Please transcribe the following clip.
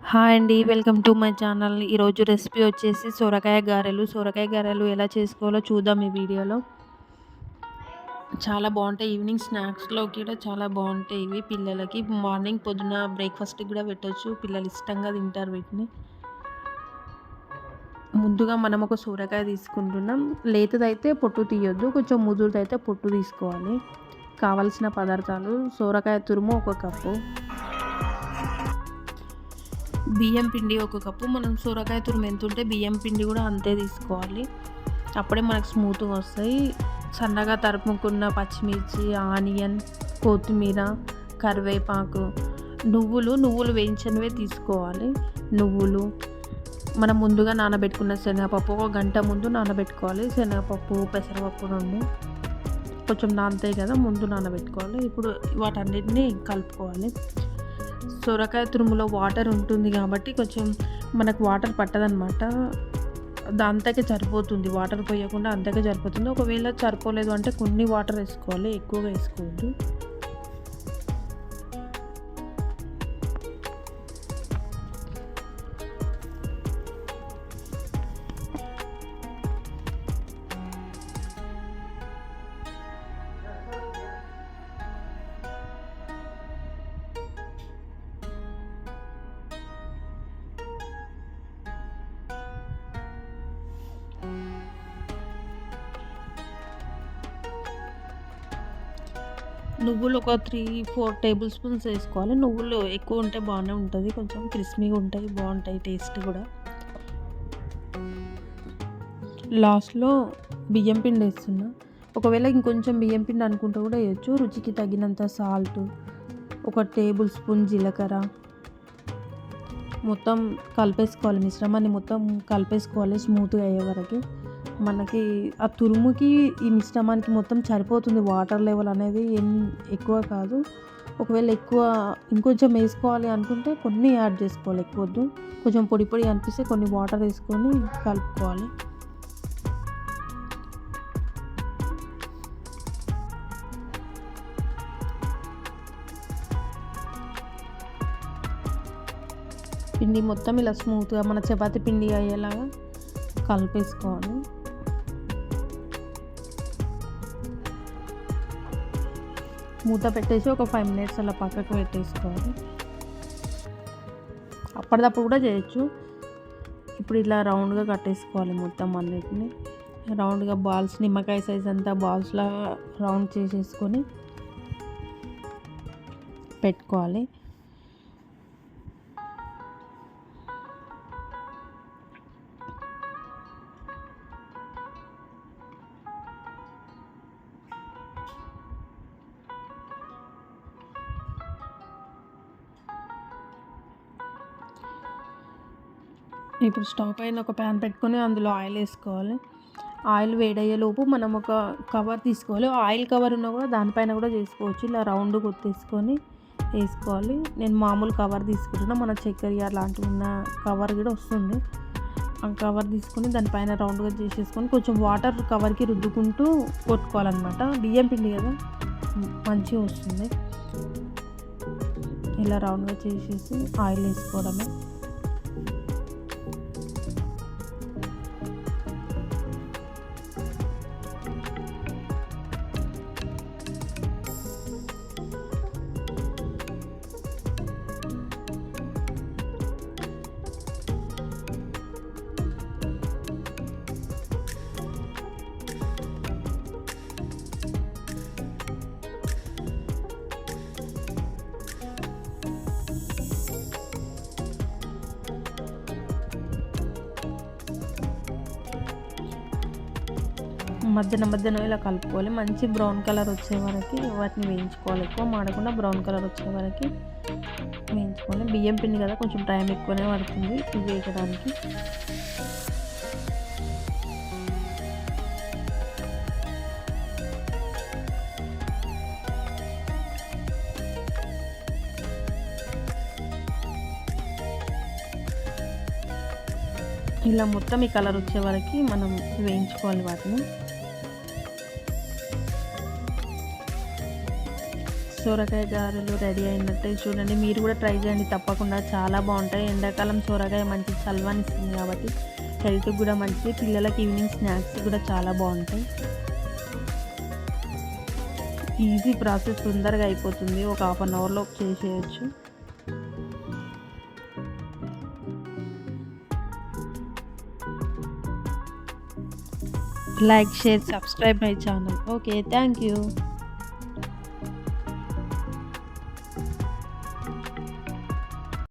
Hi అండి. Welcome to my channel. ఈరోజు recipe వచ్చేసి సొరకాయ గారెలు. సొరకాయ గారెలు ఎలా చేసుకోవాలో చూద్దాం ఈ వీడియోలో. చాలా బావుంటాయి. ఈవినింగ్ స్నాక్స్‌లోకి కూడా చాలా బావుంటాయి ఇవి పిల్లలకి. మార్నింగ్ పొద్దున బ్రేక్‌ఫాస్ట్‌కి కూడా పెట్టొచ్చు. పిల్లలు ఇష్టంగా తింటారు వీటిని. ముందుగా మనం ఒక సొరకాయ తీసుకుంటున్నాం. లేతదైతే పొట్టు తీయొద్దు. కొంచెం ముదురుదైతే పొట్టు తీసుకోవాలి. కావాల్సిన పదార్థాలు: సొరకాయ తురుము 1 కప్పు, బియ్యం పిండి 1 కప్పు. మనం సొరకాయ తురుము ఎంతుంటే బియ్యం పిండి కూడా అంతే తీసుకోవాలి. అప్పుడే మనకు స్మూత్‌గా వస్తాయి. సన్నగా తరుముకున్న పచ్చిమిర్చి, ఆనియన్, కొత్తిమీర, కరివేపాకు, నువ్వులు వేయించినవే తీసుకోవాలి. నువ్వులు, మనం ముందుగా నానబెట్టుకున్న శనగపప్పు 1 గంట ముందు నానబెట్టుకోవాలి. శనగపప్పు, పెసరపప్పు 2 కొంచెం నానతాయి కదా, ముందు నానబెట్టుకోవాలి. ఇప్పుడు వాటన్నిటిని కలుపుకోవాలి. సొరకాయ తురుములో వాటర్ ఉంటుంది కాబట్టి కొంచెం మనకు వాటర్ పట్టదనమాట. అంతకే సరిపోతుంది. వాటర్ పోయకుండా అంతకే సరిపోతుంది. ఒకవేళ సరిపోలేదు అంటే కొన్ని వాటర్ వేసుకోవాలి, ఎక్కువగా వేసుకోవద్దు. నువ్వులు ఒక 3, 4 టేబుల్ స్పూన్స్ వేసుకోవాలి. నువ్వులు ఎక్కువ ఉంటే బాగానే ఉంటుంది. కొంచెం క్రిస్పీగా ఉంటాయి, బాగుంటాయి టేస్ట్ కూడా. లాస్ట్‌లో బియ్యం పిండి వేస్తున్నా. ఒకవేళ ఇంకొంచెం బియ్యం పిండి అనుకుంటే కూడా వేయొచ్చు. రుచికి తగినంత సాల్ట్, 1 టేబుల్ స్పూన్ జీలకర్ర, మొత్తం కలిపేసుకోవాలి. మిశ్రమాన్ని మొత్తం కలిపేసుకోవాలి స్మూత్‌గా అయ్యే వరకు. మనకి ఆ తురుముకి ఈ మిశ్రమానికి మొత్తం సరిపోతుంది. వాటర్ లెవెల్ అనేది ఏం ఎక్కువ కాదు. ఒకవేళ ఎక్కువ ఇంకొంచెం వేసుకోవాలి అనుకుంటే కొన్ని యాడ్ చేసుకోవాలి, ఎక్కువ వద్దు. కొంచెం పొడి పొడి అనిపిస్తే కొన్ని వాటర్ వేసుకొని కలుపుకోవాలి. పిండి మొత్తం ఇలా స్మూత్‌గా మన చపాతీ పిండి అయ్యేలాగా కలిపేసుకోవాలి. మూత పెట్టేసి ఒక 5 మినిట్స్ అలా పక్కకు పెట్టేసుకోవాలి. అప్పటిదప్పుడు కూడా చేయొచ్చు. ఇప్పుడు ఇలా రౌండ్గా కట్టేసుకోవాలి మొత్తం అన్నిటిని. రౌండ్గా బాల్స్, నిమ్మకాయ సైజ్ అంతా బాల్స్లా రౌండ్ చేసేసుకొని పెట్టుకోవాలి. ఇప్పుడు స్టవ్ పైన ఒక ప్యాన్ పెట్టుకొని అందులో ఆయిల్ వేసుకోవాలి. ఆయిల్ వేడయ్యేలోపు మనం ఒక కవర్ తీసుకోవాలి. ఆయిల్ కవర్ ఉన్నా కూడా దానిపైన కూడా చేసుకోవచ్చు. ఇలా రౌండ్ కొట్టేసుకొని వేసుకోవాలి. నేను మామూలు కవర్ తీసుకుంటున్నా. మన చక్కెర అలాంటివి ఉన్న కవర్ కూడా వస్తుంది. ఆ కవర్ తీసుకొని దానిపైన రౌండ్గా చేసేసుకొని కొంచెం వాటర్ కవర్కి రుద్దుకుంటూ కొట్టుకోవాలన్నమాట. బియ్యం పిండి కదా, మంచిగా వస్తుంది. ఇలా రౌండ్గా చేసేసి ఆయిల్ వేసుకోవడమే. మధ్యన ఇలా కలుపుకోవాలి. మంచి బ్రౌన్ కలర్ వచ్చే వరకు వాటిని వేయించుకోవాలి. ఎక్కువ మాడకుండా బ్రౌన్ కలర్ వచ్చే వరకు వేయించుకోవాలి. బియ్యం పిండి కదా, కొంచెం టైం ఎక్కువనే పడుతుంది ఇది వేయడానికి. ఇలా మొత్తం ఈ కలర్ వచ్చే వరకు మనం వేయించుకోవాలి వాటిని. సొరకాయ గారెలు రెడీ అయినట్టే. చూడండి మీరు కూడా ట్రై చేయండి తప్పకుండా, చాలా బాగుంటాయి. ఎండాకాలం సొరకాయ మంచి చలవానిస్తుంది కాబట్టి హెల్త్కి కూడా మంచిది. పిల్లలకి ఈవినింగ్ స్నాక్స్ కూడా చాలా బాగుంటాయి. ఈజీ ప్రాసెస్, తొందరగా అయిపోతుంది. ఒక హాఫ్ అన్ అవర్లో చేసేయచ్చు. Like, share, subscribe my channel. Okay, thank you.